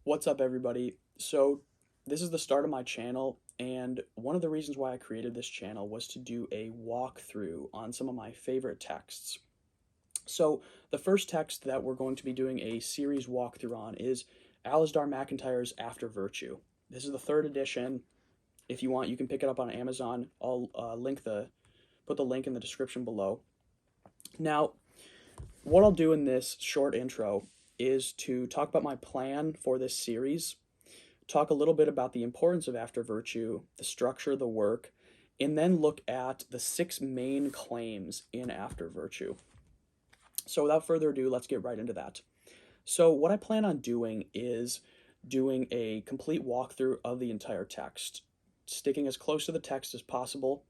What's up, everybody? So, this is the start of my channel, and one of the reasons why I created this channel was to do a walkthrough on some of my favorite texts. So, the first text that we're going to be doing a series walkthrough on is Alasdair MacIntyre's After Virtue. This is the third edition. If you want, you can pick it up on Amazon. I'll put the link in the description below. Now, what I'll do in this short intro is to talk about my plan for this series, talk a little bit about the importance of After Virtue, the structure of the work, and then look at the 6 main claims in After Virtue. So without further ado, let's get right into that. So what I plan on doing is doing a complete walkthrough of the entire text, sticking as close to the text as possible.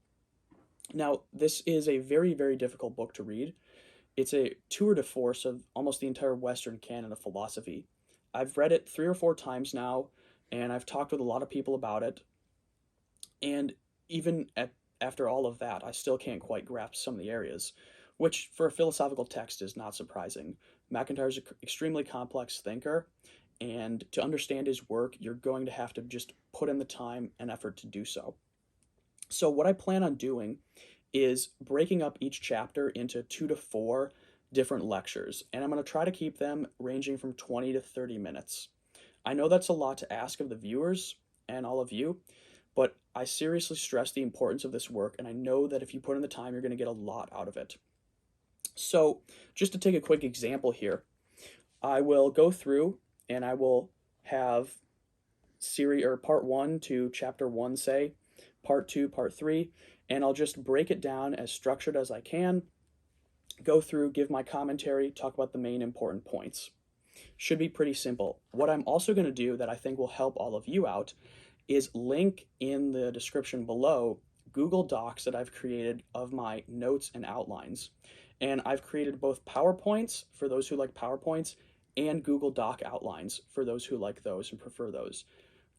Now, this is a very, very difficult book to read. It's a tour de force of almost the entire Western canon of philosophy. I've read it 3 or 4 times now, and I've talked with a lot of people about it. And after all of that, I still can't quite grasp some of the areas, which for a philosophical text is not surprising. MacIntyre's an extremely complex thinker, and to understand his work, you're going to have to just put in the time and effort to do so. So what I plan on doing is breaking up each chapter into 2 to 4 different lectures, and I'm going to try to keep them ranging from 20 to 30 minutes. I know that's a lot to ask of the viewers and all of you, but I seriously stress the importance of this work, and I know that if you put in the time, you're going to get a lot out of it. So, just to take a quick example here, I will go through and I will have part 1 to chapter 1, say, part 2, part 3, and I'll just break it down as structured as I can, go through, give my commentary, talk about the main important points. Should be pretty simple. What I'm also going to do that I think will help all of you out is link in the description below Google Docs that I've created of my notes and outlines. And I've created both PowerPoints for those who like PowerPoints and Google Doc outlines for those who like those and prefer those.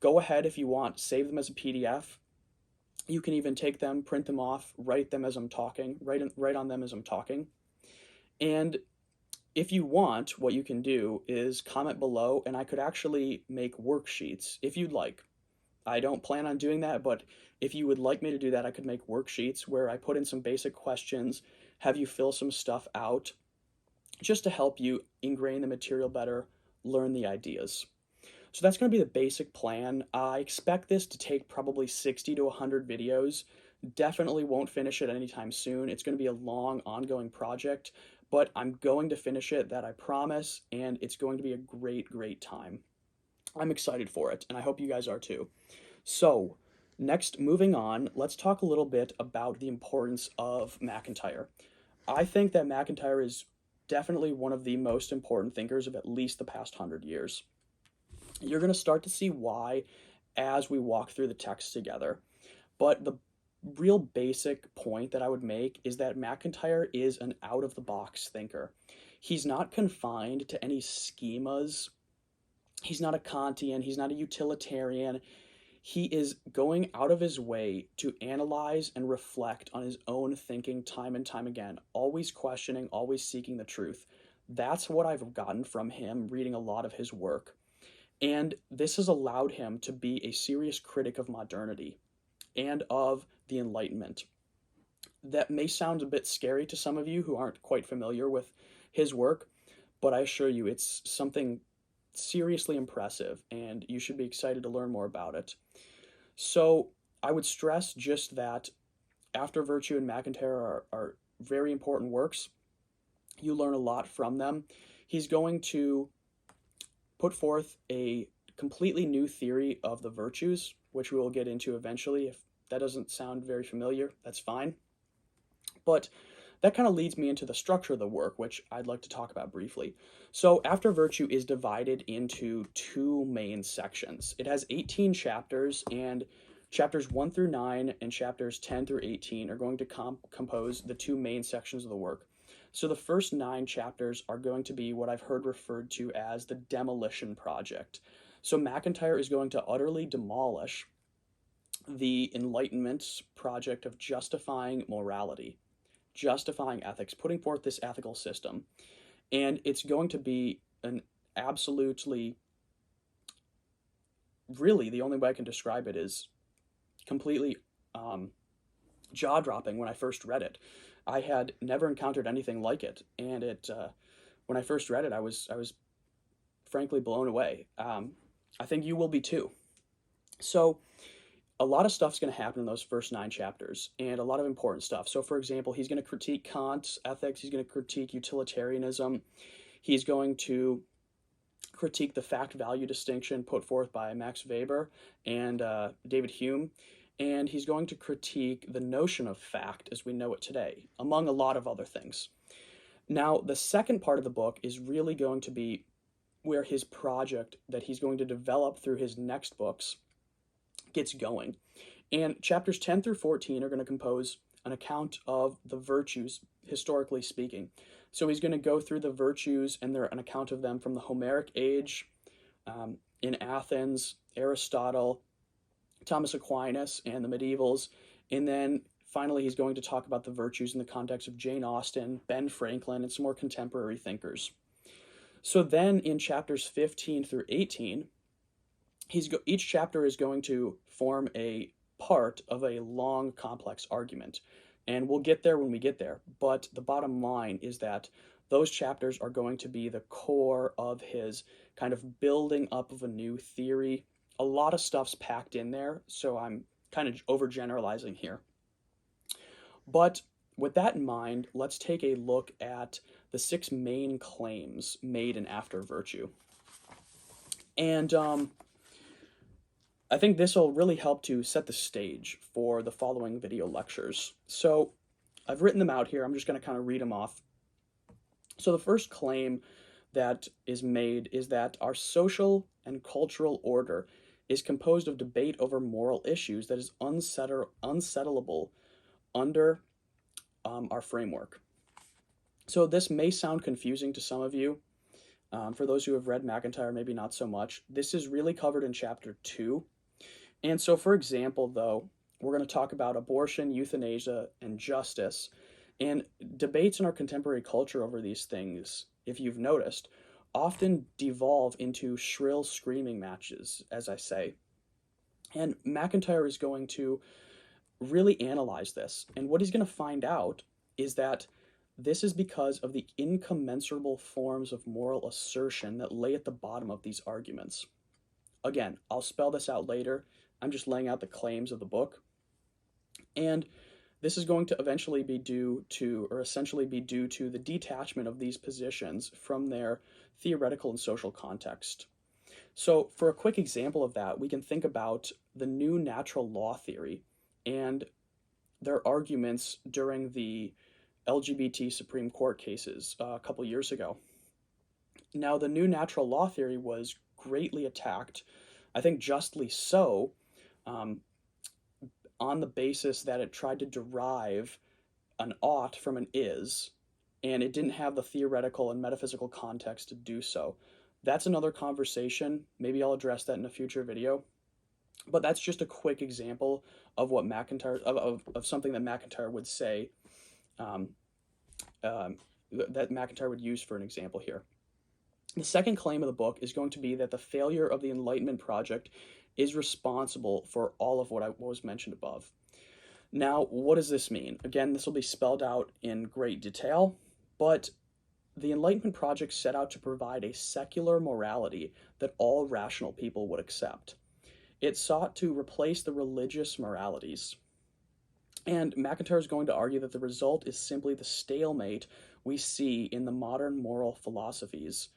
Go ahead if you want, save them as a PDF. You can even take them, print them off, write them as I'm talking, write on them as I'm talking. And if you want, what you can do is comment below, and I could actually make worksheets if you'd like. I don't plan on doing that, but if you would like me to do that, I could make worksheets where I put in some basic questions, have you fill some stuff out, just to help you ingrain the material better, learn the ideas. So that's going to be the basic plan. I expect this to take probably 60 to 100 videos. Definitely won't finish it anytime soon. It's going to be a long, ongoing project, but I'm going to finish it, that I promise, and it's going to be a great, great time. I'm excited for it, and I hope you guys are too. So, next, moving on, let's talk a little bit about the importance of MacIntyre. I think that MacIntyre is definitely one of the most important thinkers of at least the past 100 years. You're going to start to see why as we walk through the text together. But the real basic point that I would make is that MacIntyre is an out-of-the-box thinker. He's not confined to any schemas. He's not a Kantian. He's not a utilitarian. He is going out of his way to analyze and reflect on his own thinking time and time again, always questioning, always seeking the truth. That's what I've gotten from him reading a lot of his work. And this has allowed him to be a serious critic of modernity and of the Enlightenment. That may sound a bit scary to some of you who aren't quite familiar with his work, but I assure you it's something seriously impressive, and you should be excited to learn more about it. So I would stress just that After Virtue and MacIntyre are very important works. You learn a lot from them. He's going to put forth a completely new theory of the virtues, which we will get into eventually. If that doesn't sound very familiar, that's fine. But that kind of leads me into the structure of the work, which I'd like to talk about briefly. So After Virtue is divided into 2 main sections. It has 18 chapters, and chapters 1 through 9 and chapters 10 through 18 are going to compose the 2 main sections of the work. So the first 9 chapters are going to be what I've heard referred to as the demolition project. So MacIntyre is going to utterly demolish the Enlightenment's project of justifying morality, justifying ethics, putting forth this ethical system. And it's going to be an absolutely really the only way I can describe it is completely um, jaw-dropping when I first read it. I had never encountered anything like it, and when I first read it, I was frankly blown away. I think you will be too. So a lot of stuff's going to happen in those first 9 chapters, and a lot of important stuff. So, for example, he's going to critique Kant's ethics. He's going to critique utilitarianism. He's going to critique the fact-value distinction put forth by Max Weber and David Hume. And he's going to critique the notion of fact as we know it today, among a lot of other things. Now, the second part of the book is really going to be where his project that he's going to develop through his next books gets going. And chapters 10 through 14 are going to compose an account of the virtues, historically speaking. So he's going to go through the virtues and an account of them from the Homeric age, in Athens, Aristotle, Thomas Aquinas, and the medievals. And then finally, he's going to talk about the virtues in the context of Jane Austen, Ben Franklin, and some more contemporary thinkers. So then in chapters 15 through 18, each chapter is going to form a part of a long, complex argument. And we'll get there when we get there. But the bottom line is that those chapters are going to be the core of his kind of building up of a new theory. A lot of stuff's packed in there, so I'm kind of overgeneralizing here. But with that in mind, let's take a look at the 6 main claims made in After Virtue. And I think this will really help to set the stage for the following video lectures. So I've written them out here. I'm just going to kind of read them off. So the first claim that is made is that our social and cultural order is composed of debate over moral issues that is unsettlable under our framework. So this may sound confusing to some of you. For those who have read MacIntyre, maybe not so much. This is really covered in chapter 2. And so, for example, though, we're going to talk about abortion, euthanasia, and justice. And debates in our contemporary culture over these things, if you've noticed, often devolve into shrill screaming matches, as I say. And MacIntyre is going to really analyze this. And what he's going to find out is that this is because of the incommensurable forms of moral assertion that lay at the bottom of these arguments. Again, I'll spell this out later. I'm just laying out the claims of the book. And this is going to eventually be due to, or essentially be due to, the detachment of these positions from their theoretical and social context. So for a quick example of that, we can think about the new natural law theory and their arguments during the LGBT Supreme Court cases a couple years ago. Now, the new natural law theory was greatly attacked, I think justly so, on the basis that it tried to derive an ought from an is, and it didn't have the theoretical and metaphysical context to do so. That's another conversation. Maybe I'll address that in a future video. But that's just a quick example of what MacIntyre, of something that MacIntyre would say, that MacIntyre would use for an example here. The second claim of the book is going to be that the failure of the Enlightenment project is responsible for all of what was mentioned above. Now, what does this mean? Again, this will be spelled out in great detail, but the Enlightenment project set out to provide a secular morality that all rational people would accept. It sought to replace the religious moralities. And MacIntyre is going to argue that the result is simply the stalemate we see in the modern moral philosophies.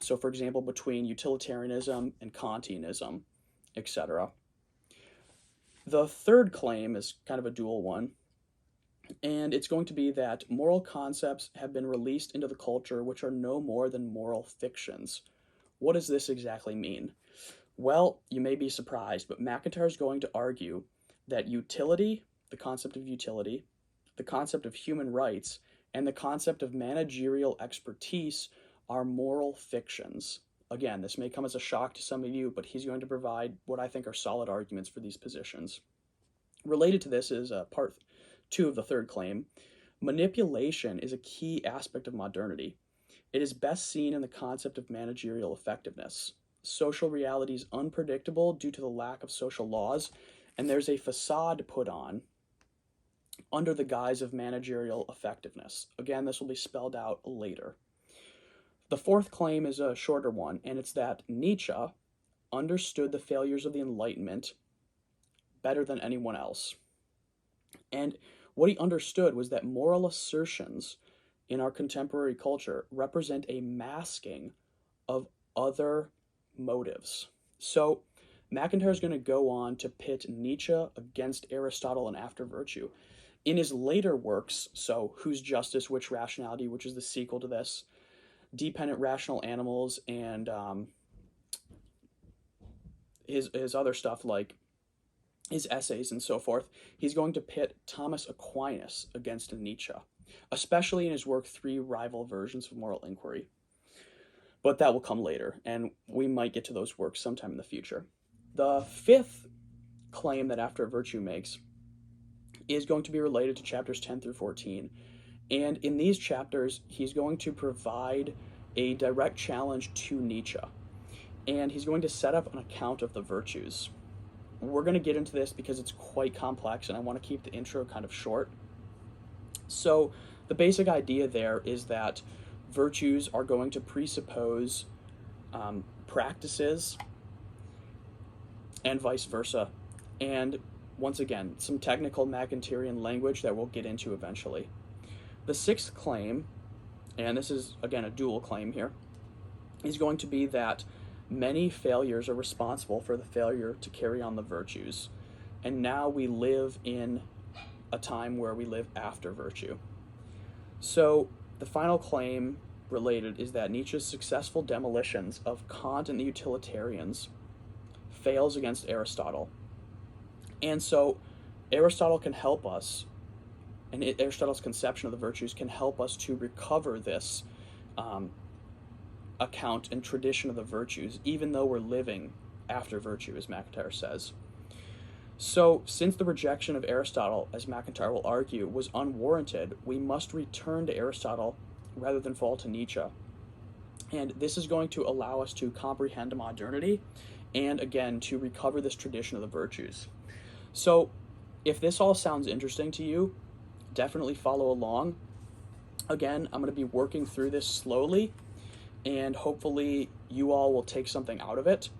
So, for example, between utilitarianism and Kantianism, etc. The third claim is kind of a dual one, and it's going to be that moral concepts have been released into the culture which are no more than moral fictions. What does this exactly mean? Well, you may be surprised, but MacIntyre is going to argue that utility, the concept of utility, the concept of human rights, and the concept of managerial expertise are moral fictions. Again, this may come as a shock to some of you, but he's going to provide what I think are solid arguments for these positions. Related to this is part 2 of the third claim. Manipulation is a key aspect of modernity. It is best seen in the concept of managerial effectiveness. social reality is unpredictable due to the lack of social laws, and there's a facade put on under the guise of managerial effectiveness. Again, this will be spelled out later. The fourth claim is a shorter one, and it's that Nietzsche understood the failures of the Enlightenment better than anyone else. And what he understood was that moral assertions in our contemporary culture represent a masking of other motives. So MacIntyre is going to go on to pit Nietzsche against Aristotle and After Virtue. In his later works, so Whose Justice, Which Rationality, which is the sequel to this, Dependent Rational Animals, and his other stuff like his essays and so forth, he's going to pit Thomas Aquinas against Nietzsche, especially in his work Three Rival Versions of Moral Inquiry. But that will come later, and we might get to those works sometime in the future. The fifth claim that After Virtue makes is going to be related to chapters 10 through 14. And in these chapters, he's going to provide a direct challenge to Nietzsche. And he's going to set up an account of the virtues. We're going to get into this because it's quite complex, and I want to keep the intro kind of short. So the basic idea there is that virtues are going to presuppose practices and vice versa. And once again, some technical MacIntyrean language that we'll get into eventually. The sixth claim, and this is again a dual claim here, is going to be that many failures are responsible for the failure to carry on the virtues. And now we live in a time where we live after virtue. So the final claim related is that Nietzsche's successful demolitions of Kant and the utilitarians fails against Aristotle. And so Aristotle can help us, and Aristotle's conception of the virtues can help us to recover this account and tradition of the virtues, even though we're living after virtue, as MacIntyre says. So, since the rejection of Aristotle, as MacIntyre will argue, was unwarranted, we must return to Aristotle rather than fall to Nietzsche. And this is going to allow us to comprehend modernity and, again, to recover this tradition of the virtues. So, if this all sounds interesting to you, definitely follow along. Again, I'm going to be working through this slowly, and hopefully you all will take something out of it.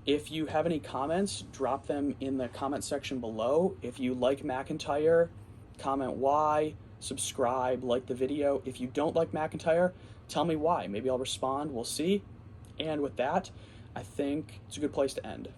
If you have any comments, drop them in the comment section below. If you like MacIntyre, comment why, subscribe, like the video. If you don't like MacIntyre, tell me why. Maybe I'll respond, we'll see. And with that, I think it's a good place to end.